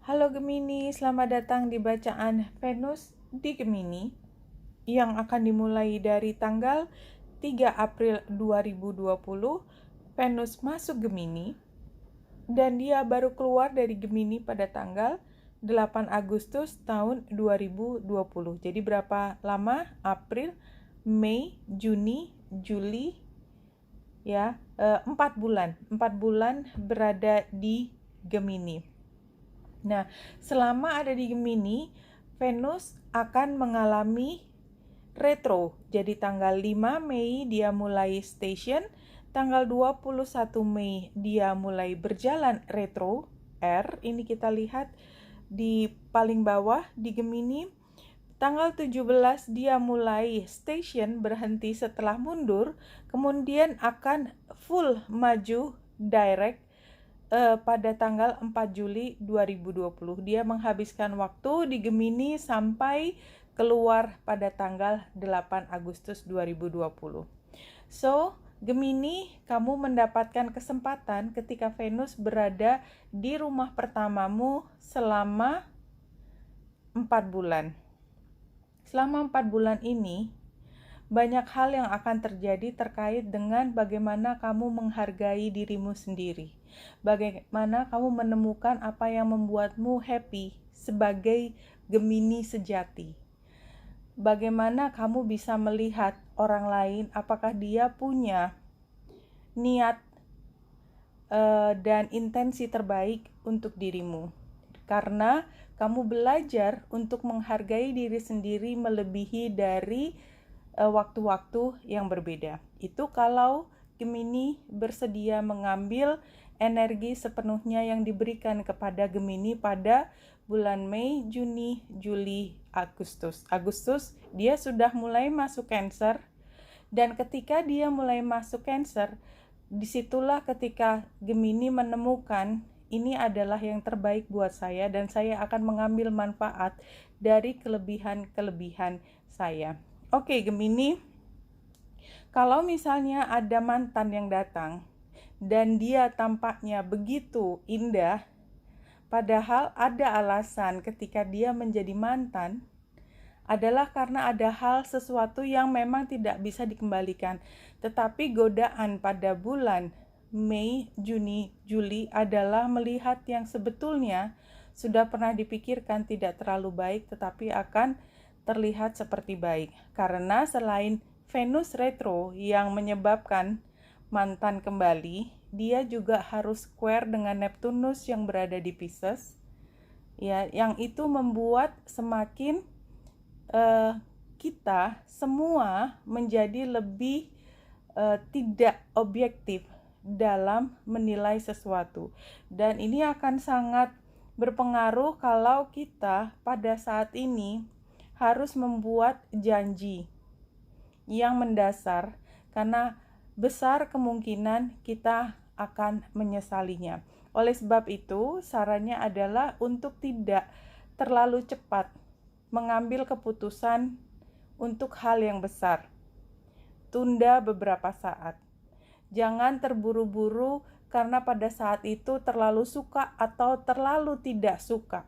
Halo Gemini, selamat datang di bacaan Venus di Gemini yang akan dimulai dari tanggal 3 April 2020. Venus masuk Gemini dan dia baru keluar dari Gemini pada tanggal 8 Agustus tahun 2020. Jadi berapa lama? April, Mei, Juni, Juli, ya, 4 bulan berada di Gemini. Nah, selama ada di Gemini, Venus akan mengalami retro. Jadi tanggal 5 Mei dia mulai station, tanggal 21 Mei dia mulai berjalan retro R. Ini kita lihat di paling bawah di Gemini. Tanggal 17 dia mulai station, berhenti setelah mundur, kemudian akan full maju direct pada tanggal 4 Juli 2020. Dia menghabiskan waktu di Gemini sampai keluar pada tanggal 8 Agustus 2020. So, Gemini, kamu mendapatkan kesempatan ketika Venus berada di rumah pertamamu selama 4 bulan. Selama 4 bulan ini, banyak hal yang akan terjadi terkait dengan bagaimana kamu menghargai dirimu sendiri. Bagaimana kamu menemukan apa yang membuatmu happy sebagai Gemini sejati. Bagaimana kamu bisa melihat orang lain, apakah dia punya niat dan intensi terbaik untuk dirimu. Karena kamu belajar untuk menghargai diri sendiri melebihi dari waktu-waktu yang berbeda. Itu kalau Gemini bersedia mengambil energi sepenuhnya yang diberikan kepada Gemini pada bulan Mei, Juni, Juli, Agustus. Agustus dia sudah mulai masuk Cancer, dan ketika dia mulai masuk Cancer, disitulah ketika Gemini menemukan ini adalah yang terbaik buat saya dan saya akan mengambil manfaat dari kelebihan-kelebihan saya. Oke, Gemini, kalau misalnya ada mantan yang datang dan dia tampaknya begitu indah, padahal ada alasan ketika dia menjadi mantan, adalah karena ada hal sesuatu yang memang tidak bisa dikembalikan. Tetapi godaan pada bulan Mei, Juni, Juli adalah melihat yang sebetulnya sudah pernah dipikirkan tidak terlalu baik tetapi akan terlihat seperti baik. Karena selain Venus retro yang menyebabkan mantan kembali, dia juga harus square dengan Neptunus yang berada di Pisces, ya, yang itu membuat semakin kita semua menjadi lebih tidak objektif dalam menilai sesuatu. Dan ini akan sangat berpengaruh kalau kita pada saat ini harus membuat janji yang mendasar, karena besar kemungkinan kita akan menyesalinya. Oleh sebab itu, sarannya adalah untuk tidak terlalu cepat mengambil keputusan untuk hal yang besar. Tunda beberapa saat. Jangan terburu-buru karena pada saat itu terlalu suka atau terlalu tidak suka.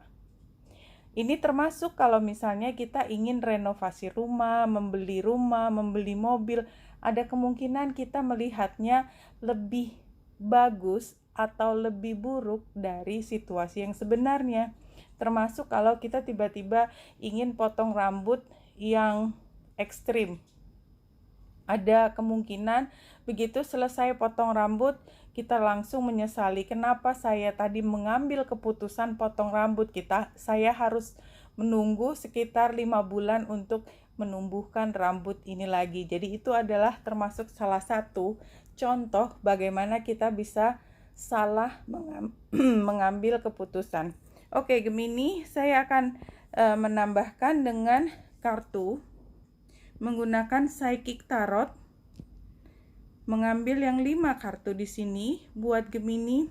Ini termasuk kalau misalnya kita ingin renovasi rumah, membeli mobil, ada kemungkinan kita melihatnya lebih bagus atau lebih buruk dari situasi yang sebenarnya. Termasuk kalau kita tiba-tiba ingin potong rambut yang ekstrim. Ada kemungkinan begitu selesai potong rambut, kita langsung menyesali kenapa saya tadi mengambil keputusan potong rambut. Saya harus menunggu sekitar 5 bulan untuk menumbuhkan rambut ini lagi. Jadi itu adalah termasuk salah satu contoh bagaimana kita bisa salah mengambil keputusan. Oke, Gemini, saya akan menambahkan dengan kartu menggunakan Psychic Tarot, mengambil yang 5 kartu di sini buat Gemini.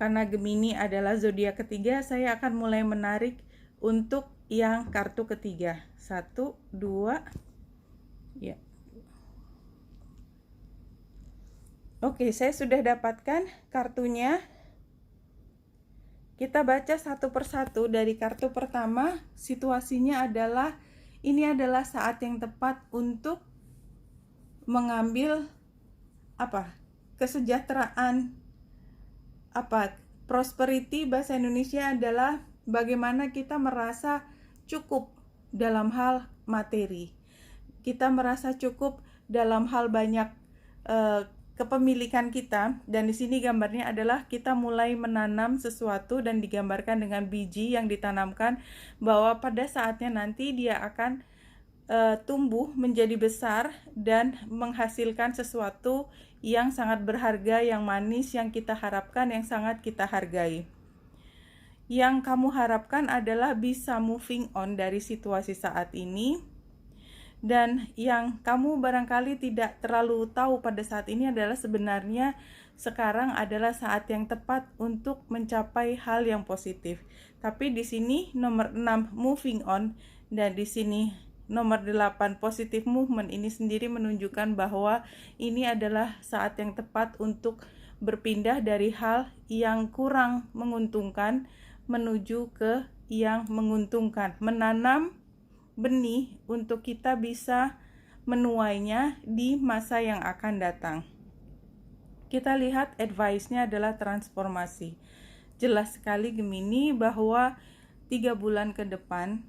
Karena Gemini adalah zodiak ketiga, saya akan mulai menarik untuk yang kartu ketiga. 1, 2, ya. Oke, saya sudah dapatkan kartunya. Kita baca satu persatu. Dari kartu pertama, situasinya adalah ini adalah saat yang tepat untuk mengambil kesejahteraan, prosperity. Bahasa Indonesia adalah bagaimana kita merasa cukup dalam hal materi. Kita merasa cukup dalam hal banyak kepemilikan kita, dan di sini gambarnya adalah kita mulai menanam sesuatu dan digambarkan dengan biji yang ditanamkan, bahwa pada saatnya nanti dia akan tumbuh menjadi besar dan menghasilkan sesuatu yang sangat berharga, yang manis, yang kita harapkan, yang sangat kita hargai. Yang kamu harapkan adalah bisa moving on dari situasi saat ini, dan yang kamu barangkali tidak terlalu tahu pada saat ini adalah sebenarnya sekarang adalah saat yang tepat untuk mencapai hal yang positif. Tapi di sini nomor 6 moving on, dan di sini nomor 8 positive movement ini sendiri menunjukkan bahwa ini adalah saat yang tepat untuk berpindah dari hal yang kurang menguntungkan menuju ke yang menguntungkan, menanam benih untuk kita bisa menuainya di masa yang akan datang. Kita lihat advice-nya adalah transformasi. Jelas sekali Gemini bahwa 3 bulan ke depan,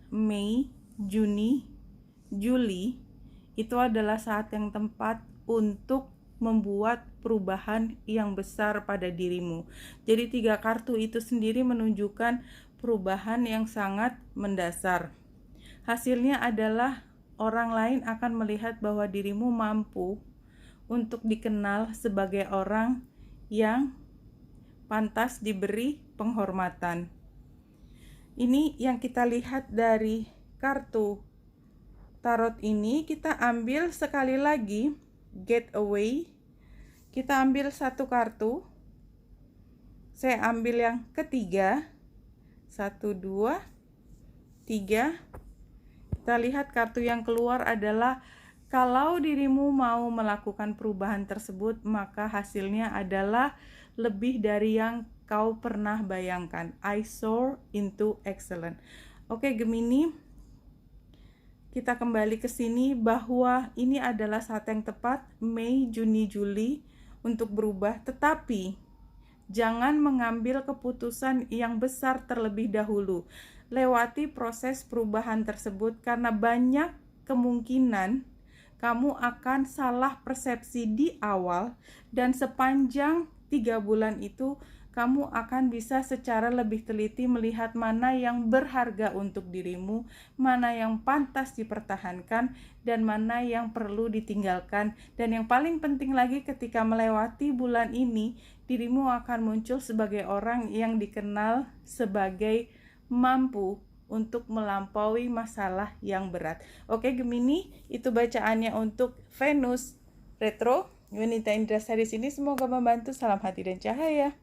Mei, Juni, Juli, itu adalah saat yang tepat untuk membuat perubahan yang besar pada dirimu. Jadi 3 kartu itu sendiri menunjukkan perubahan yang sangat mendasar. Hasilnya adalah orang lain akan melihat bahwa dirimu mampu untuk dikenal sebagai orang yang pantas diberi penghormatan. Ini yang kita lihat dari kartu tarot ini. Kita ambil sekali lagi getaway. Kita ambil satu kartu. Saya ambil yang ketiga. 1, 2, 3. Kita lihat kartu yang keluar adalah kalau dirimu mau melakukan perubahan tersebut, maka hasilnya adalah lebih dari yang kau pernah bayangkan. I soar into excellence. Oke Gemini, kita kembali ke sini bahwa ini adalah saat yang tepat, Mei, Juni, Juli, untuk berubah. Tetapi jangan mengambil keputusan yang besar terlebih dahulu. Lewati proses perubahan tersebut karena banyak kemungkinan kamu akan salah persepsi di awal, dan sepanjang 3 bulan itu kamu akan bisa secara lebih teliti melihat mana yang berharga untuk dirimu, mana yang pantas dipertahankan, dan mana yang perlu ditinggalkan. Dan yang paling penting lagi, ketika melewati bulan ini, dirimu akan muncul sebagai orang yang dikenal sebagai mampu untuk melampaui masalah yang berat. Oke Gemini, itu bacaannya untuk Venus retro Yunita Indrasari sini. Semoga membantu. Salam hati dan cahaya.